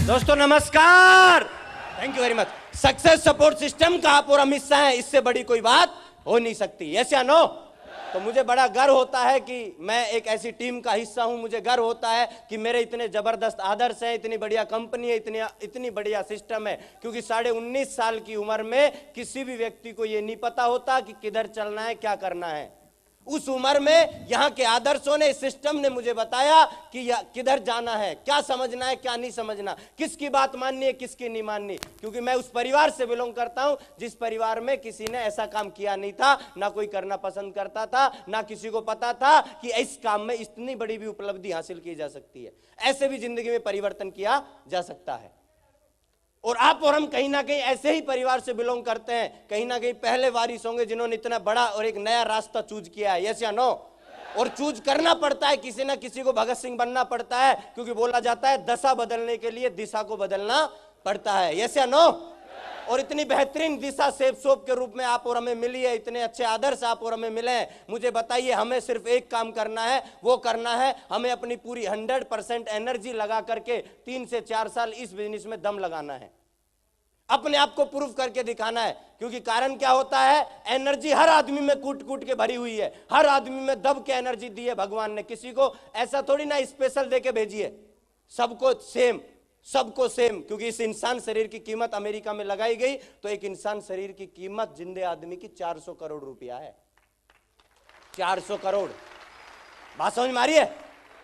दोस्तों नमस्कार, thank you very much. Success support system का आप और हम हिस्सा हैं, इससे बड़ी कोई बात हो नहीं सकती, यस या नो? तो मुझे बड़ा गर्व होता है कि मैं एक ऐसी टीम का हिस्सा हूं। मुझे गर्व होता है कि मेरे इतने जबरदस्त आदर्श हैं, इतनी बढ़िया कंपनी है, इतनी बढ़िया सिस्टम है। क्योंकि 19.5 साल की उम्र में किसी भी व्यक्ति को यह नहीं पता होता कि किधर चलना है, क्या करना है। उस उम्र में यहाँ के आदर्शों ने, इस सिस्टम ने मुझे बताया कि किधर जाना है, क्या समझना है, क्या नहीं समझना, किसकी बात माननी है, किसकी नहीं माननी। क्योंकि मैं उस परिवार से बिलोंग करता हूं जिस परिवार में किसी ने ऐसा काम किया नहीं था, ना कोई करना पसंद करता था, ना किसी को पता था कि इस काम में इतनी बड़ी भी उपलब्धि हासिल की जा सकती है, ऐसे भी जिंदगी में परिवर्तन किया जा सकता है। और आप और हम कहीं ना कहीं ऐसे ही परिवार से बिलोंग करते हैं, कहीं ना कहीं पहले वारिस होंगे जिन्होंने इतना बड़ा और एक नया रास्ता चूज किया है, यस या नो? और चूज करना पड़ता है, किसी ना किसी को भगत सिंह बनना पड़ता है, क्योंकि बोला जाता है दशा बदलने के लिए दिशा को बदलना पड़ता है, यस या नो? और इतनी बेहतरीन दिशा सेफ सोप के रूप में आप और हमें मिली है, इतने अच्छे आदर्श आप और हमें मिले हैं। मुझे बताइए, हमें सिर्फ एक काम करना है, वो करना है हमें अपनी पूरी 100% एनर्जी लगा करके 3 से 4 साल इस बिजनेस में दम लगाना है, अपने आप को प्रूफ करके दिखाना है। क्योंकि कारण क्या होता है, एनर्जी हर आदमी में कूट कूट के भरी हुई है, हर आदमी में दब के एनर्जी दी है भगवान ने। किसी को ऐसा थोड़ी ना स्पेशल देके भेजी है, सबको सेम, सबको सेम। क्योंकि इस इंसान शरीर की कीमत अमेरिका में लगाई गई तो एक इंसान शरीर की कीमत जिंदे आदमी की 400 करोड़ रुपया है। 400 करोड़, बात समझ में आ रही है?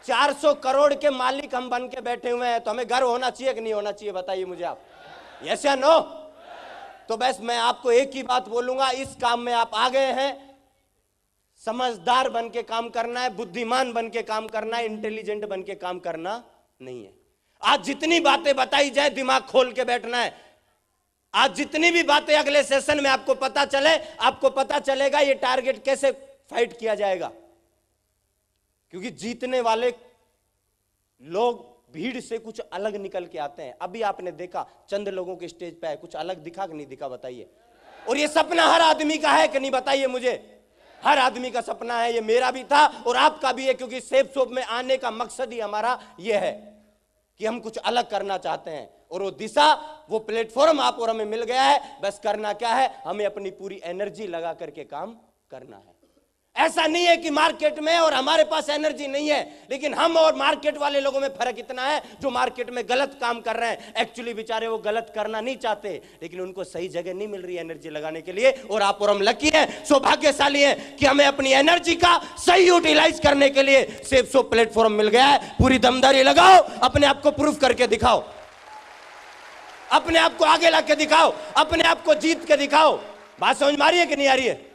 400 करोड़ के मालिक हम बन के बैठे हुए हैं, तो हमें गर्व होना चाहिए कि नहीं होना चाहिए? बताइए मुझे आप, यस या नो? तो बस मैं आपको एक ही बात बोलूंगा, इस काम में आप आ गए हैं, समझदार बन के काम करना है, बुद्धिमान बन के काम करना है, इंटेलिजेंट बन के काम करना नहीं है। आज जितनी बातें बताई जाए दिमाग खोल के बैठना है। आज जितनी भी बातें अगले सेशन में आपको पता चले, आपको पता चलेगा ये टारगेट कैसे फाइट किया जाएगा। क्योंकि जीतने वाले लोग भीड़ से कुछ अलग निकल के आते हैं। अभी आपने देखा चंद लोगों के स्टेज पे है, कुछ अलग दिखा कि नहीं दिखा? बताइए। और ये सपना हर आदमी का है कि नहीं? बताइए मुझे। हर आदमी का सपना है, ये मेरा भी था और आपका भी है। क्योंकि सेफ सोप में आने का मकसद ही हमारा ये है कि हम कुछ अलग करना चाहते हैं, और वो दिशा, वो प्लेटफॉर्म आप और हमें मिल गया है। बस करना क्या है, हमें अपनी पूरी एनर्जी लगा करके काम करना है। ऐसा नहीं है कि मार्केट में और हमारे पास एनर्जी नहीं है, लेकिन हम और मार्केट वाले लोगों में फर्क इतना है, जो मार्केट में गलत काम कर रहे हैं, एक्चुअली बेचारे वो गलत करना नहीं चाहते, लेकिन उनको सही जगह नहीं मिल रही है एनर्जी लगाने के लिए। और आप और हम लकी हैं, सौभाग्यशाली हैं कि हमें अपनी एनर्जी का सही यूटिलाइज करने के लिए सेफ सोप प्लेटफॉर्म मिल गया है। पूरी दमदारी लगाओ, अपने आप को प्रूफ करके दिखाओ, अपने आप को आगे ला के दिखाओ, अपने आप को जीत के दिखाओ। बात समझ में आ रही है कि नहीं आ रही है?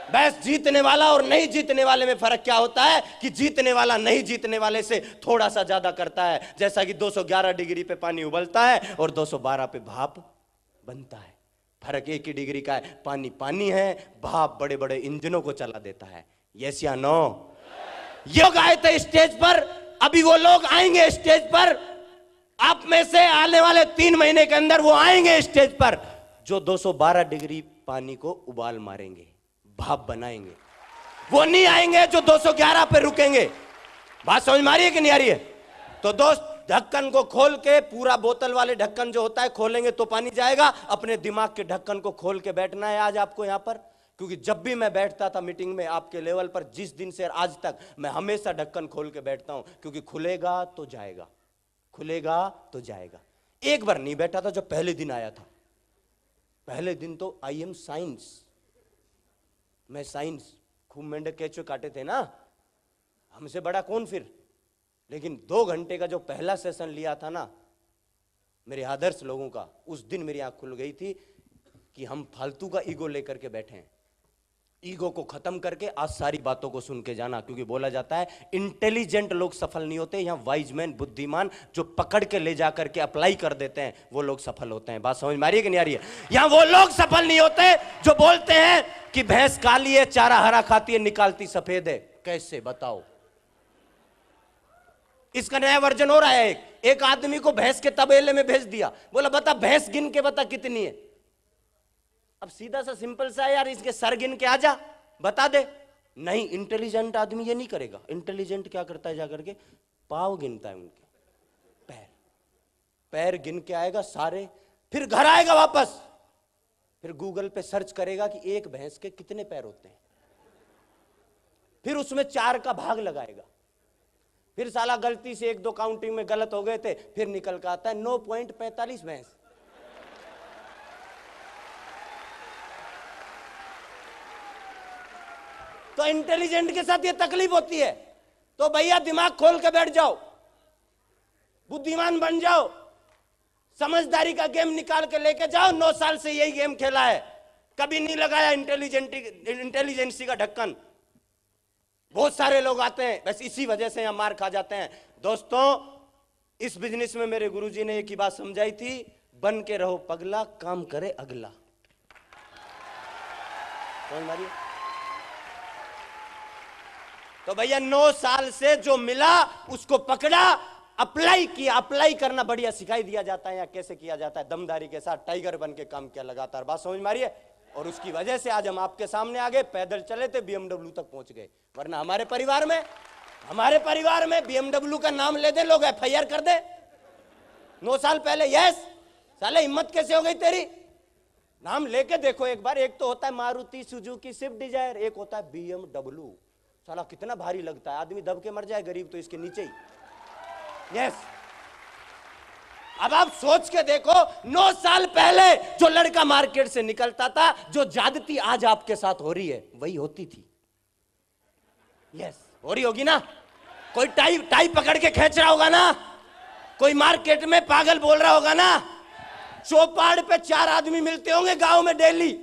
बस जीतने वाला और नहीं जीतने वाले में फर्क क्या होता है कि जीतने वाला नहीं जीतने वाले से थोड़ा सा ज्यादा करता है। जैसा कि 211 डिग्री पे पानी उबलता है और 212 पे भाप बनता है। फर्क एक ही डिग्री का है। पानी पानी है, भाप बड़े बड़े इंजनों को चला देता है, यस या नो? ये लोग आए थे स्टेज पर, अभी वो लोग आएंगे स्टेज पर। आप में से आने वाले 3 महीने के अंदर वो आएंगे स्टेज पर जो 212 डिग्री पानी को उबाल मारेंगे, भाप बनाएंगे। वो नहीं आएंगे जो 211 पे रुकेंगे। बात समझ में आ रही है कि नहीं आ रही है? तो दोस्त, ढक्कन को खोल के, पूरा बोतल वाले ढक्कन जो होता है खोलेंगे तो पानी जाएगा। अपने दिमाग के ढक्कन को खोल के बैठना है आज आपको यहां पर। क्योंकि जब भी मैं बैठता था मीटिंग में आपके लेवल पर, जिस दिन से आज तक, मैं हमेशा ढक्कन खोल के बैठता हूं। क्योंकि खुलेगा तो जाएगा, खुलेगा तो जाएगा। एक बार नहीं बैठा था जब पहले दिन आया था। पहले दिन तो आई एम साइंस, मैं साइंस, खूब मेंढक केचुए काटे थे ना, हमसे बड़ा कौन फिर। लेकिन 2 घंटे का जो पहला सेशन लिया था ना मेरे आदर्श लोगों का, उस दिन मेरी आंख खुल गई थी कि हम फालतू का ईगो लेकर के बैठे हैं। ईगो को खत्म करके आज सारी बातों को सुन के जाना। क्योंकि बोला जाता है इंटेलिजेंट लोग सफल नहीं होते, यहाँ वाइज मैन, बुद्धिमान, जो पकड़ के ले जाकर के अप्लाई कर देते हैं, वो लोग सफल होते हैं। बात समझ में आ रही है कि नहीं आ रही है? यहाँ वो लोग सफल नहीं होते जो बोलते हैं कि भैंस काली है, चारा हरा खाती है, निकालती सफेद है। कैसे बताओ? इसका नया वर्जन हो रहा है। एक आदमी को भैंस के तबेले में भेज दिया, बोला बता भैंस गिन के बता कितनी है। अब सीधा सा सिंपल सा यार, इसके सर गिन के आजा, बता दे। नहीं, इंटेलिजेंट आदमी ये नहीं करेगा। इंटेलिजेंट क्या करता है, जाकर के पाव गिनता है, उनके पैर। पैर गिन के आएगा सारे, फिर घर आएगा वापस, फिर गूगल पे सर्च करेगा कि एक भैंस के कितने पैर होते हैं, फिर उसमें 4 का भाग लगाएगा, फिर साला गलती से 1-2 काउंटिंग में गलत हो गए थे, फिर निकल कर आता है 9.45 भैंस। तो इंटेलिजेंट के साथ ये तकलीफ होती है। तो भैया दिमाग खोल के बैठ जाओ, बुद्धिमान बन जाओ, समझदारी का गेम निकाल के लेके जाओ। 9 साल से यही गेम खेला है, कभी नहीं लगाया इंटेलिजेंसी का ढक्कन। बहुत सारे लोग आते हैं, बस इसी वजह से यहाँ मार खा जाते हैं। दोस्तों, इस बिजनेस में मेरे गुरुजी ने एक ही बात समझाई थी, बन के रहो पगला, काम करे अगला। समझ मारिए। तो भैया 9 साल से जो मिला उसको पकड़ा, अप्लाई किया। अप्लाई करना बढ़िया सिखाई दिया जाता है, या कैसे किया जाता है, दमदारी के साथ टाइगर बन के काम किया लगातार। बात समझ मारिए। और उसकी वजह से आज हम आपके सामने आ गए। पैदल चले थे, BMW तक पहुंच गए, वरना हमारे परिवार में BMW का नाम ले दे लोग FIR कर दे 9 साल पहले। यस साले, हिम्मत कैसे हो गई तेरी? नाम लेके देखो एक बार। एक तो होता है मारुति सुजुकी स्विफ्ट डिजायर, एक होता है BMW। साला कितना भारी लगता है, आदमी दब के मर जाए गरीब तो इसके नीचे ही। यस, अब आप सोच के देखो, 9 साल पहले जो लड़का मार्केट से निकलता था, जो ज्यादती आज आपके साथ हो रही है, वही होती थी। यस, हो रही होगी ना। कोई टाई पकड़ के खींच रहा होगा ना, कोई मार्केट में पागल बोल रहा होगा ना, चौपाड़ पे 4 आदमी मिलते होंगे गांव में डेली,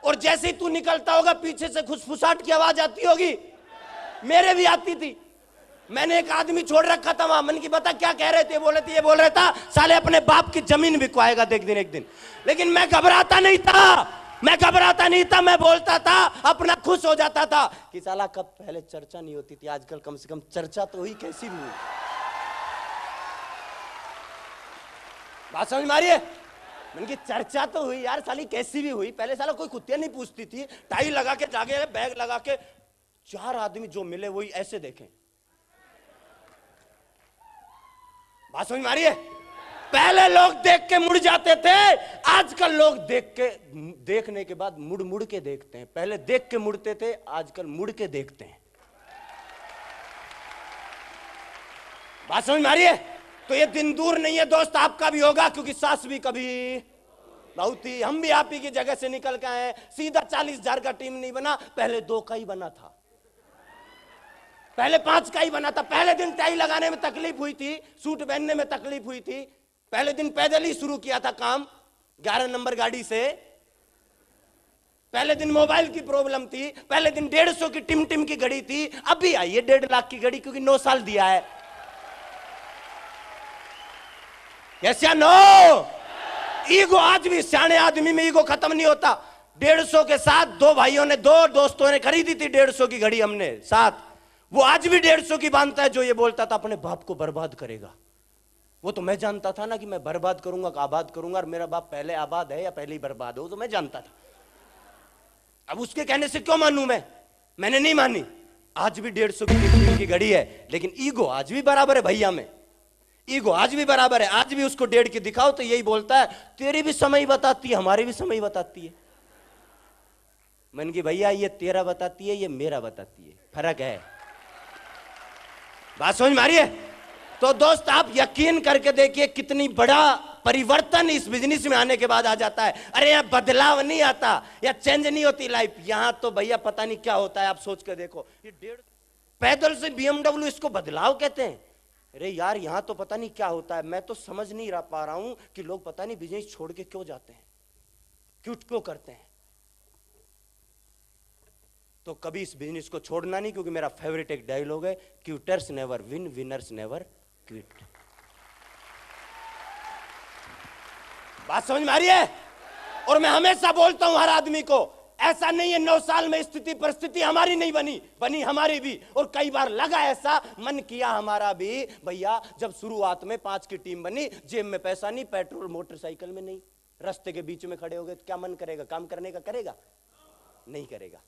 और जैसे ही तू निकलता होगा पीछे से खुसफुसाहट की आवाज आती होगी। मेरे भी आती थी। मैंने एक आदमी छोड़ रखा था वहां, मन की बता क्या कह रहे थे, बोले थे ये बोल रहा था साले अपने बाप की जमीन बिकवाएगा देख दिन एक दिन। लेकिन मैं घबराता नहीं था, मैं बोलता था, अपना खुश हो जाता था कि साला कब पहले चर्चा नहीं होती थी, आजकल कम से कम चर्चा तो हुई, कैसी भी हुई। बात समझ मारिए। मन की चर्चा तो हुई यार, साली कैसी भी हुई। पहले साला कोई कुत्ते नहीं पूछती थी, टाई लगा के जागे, बैग लगा के 4 आदमी जो मिले वही ऐसे देखें। बात समझ मारिए। पहले लोग देख के मुड़ जाते थे, आजकल लोग देखने के बाद मुड़ के देखते हैं। पहले देख के मुड़ते थे, आजकल मुड़ के देखते हैं। बात समझ मारिए। तो ये दिन दूर नहीं है दोस्त, आपका भी होगा, क्योंकि सास भी कभी बहुत ही, हम भी आप ही की जगह से निकल के आए। सीधा 40,000 का टीम नहीं बना, पहले 2 का ही बना था, पहले 5 का ही बना था। पहले दिन टाई लगाने में तकलीफ हुई थी, सूट पहनने में तकलीफ हुई थी। पहले दिन पैदल ही शुरू किया था काम, 11 नंबर गाड़ी से। पहले दिन मोबाइल की प्रॉब्लम थी, पहले दिन 150 की टिम की घड़ी थी, अभी आई है 1.5 लाख की घड़ी, क्योंकि 9 साल दिया है। यस या नो? ईगो आज भी, सियाने आदमी में ईगो खत्म नहीं होता। 150 के साथ 2 भाइयों ने, 2 दोस्तों ने खरीदी थी 150 की घड़ी हमने साथ। वो आज भी 150 की बांधता है। जो ये बोलता था अपने बाप को बर्बाद करेगा, वो तो मैं जानता था ना कि मैं बर्बाद करूंगा, आबाद करूंगा, और मेरा बाप पहले आबाद है या पहले ही बर्बाद हो, तो मैं जानता था। अब उसके कहने से क्यों मानूं मैंने नहीं मानी। आज भी 150 की घड़ी है, लेकिन ईगो आज भी बराबर है भैया में। ईगो आज भी बराबर है। आज भी उसको 1.5 की दिखाओ तो यही बोलता है तेरी भी समय बताती है, हमारी भी समय बताती है। मन की भैया ये तेरा बताती है, ये मेरा बताती है, फर्क है। बात समझ मारिए। तो दोस्त आप यकीन करके देखिए कितनी बड़ा परिवर्तन इस बिजनेस में आने के बाद आ जाता है। अरे यहाँ बदलाव नहीं आता या चेंज नहीं होती लाइफ, यहां तो भैया पता नहीं क्या होता है। आप सोच के देखो, ये 1.5 पैदल से BMW, इसको बदलाव कहते हैं। अरे यार यहां तो पता नहीं क्या होता है। मैं तो समझ नहीं पा रहा हूं कि लोग पता नहीं बिजनेस छोड़ के क्यों जाते हैं, क्यों करते हैं। तो कभी इस बिजनेस को छोड़ना नहीं, क्योंकि मेरा फेवरेट एक डायलॉग है, quitters never win, winners never quit. बात समझ में आ रही है? और मैं हमेशा बोलता हूं हर आदमी को, ऐसा नहीं है 9 साल में स्थिति परिस्थिति हमारी नहीं बनी हमारी भी। और कई बार लगा ऐसा, मन किया हमारा भी। भैया जब शुरुआत में 5 की टीम बनी, जेब में पैसा नहीं, पेट्रोल मोटरसाइकिल में नहीं, रास्ते के बीच में खड़े हो गए, तो क्या मन करेगा काम करने का? करेगा नहीं करेगा।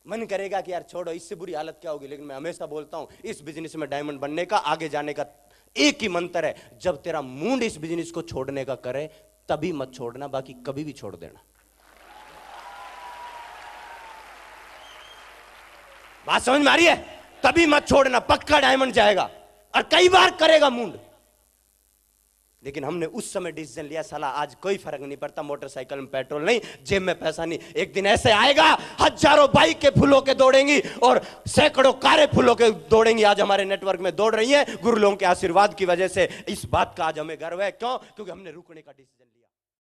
मन करेगा कि यार छोड़ो, इससे बुरी हालत क्या होगी। लेकिन मैं हमेशा बोलता हूं इस बिजनेस में डायमंड बनने का, आगे जाने का एक ही मंत्र है, जब तेरा मूड इस बिजनेस को छोड़ने का करे तभी मत छोड़ना, बाकी कभी भी छोड़ देना। बात समझ में आ रही है? तभी मत छोड़ना, पक्का डायमंड जाएगा। और कई बार करेगा मूड, लेकिन हमने उस समय डिसीजन लिया, साला आज कोई फर्क नहीं पड़ता, मोटरसाइकिल में पेट्रोल नहीं, जेब में पैसा नहीं, एक दिन ऐसे आएगा हजारों बाइक के फूलों के दौड़ेंगी और सैकड़ों कारें फूलों के दौड़ेंगी। आज हमारे नेटवर्क में दौड़ रही है गुरु लोगों के आशीर्वाद की वजह से। इस बात का आज हमें गर्व है। क्यों? क्योंकि हमने रुकने का डिसीजन लिया।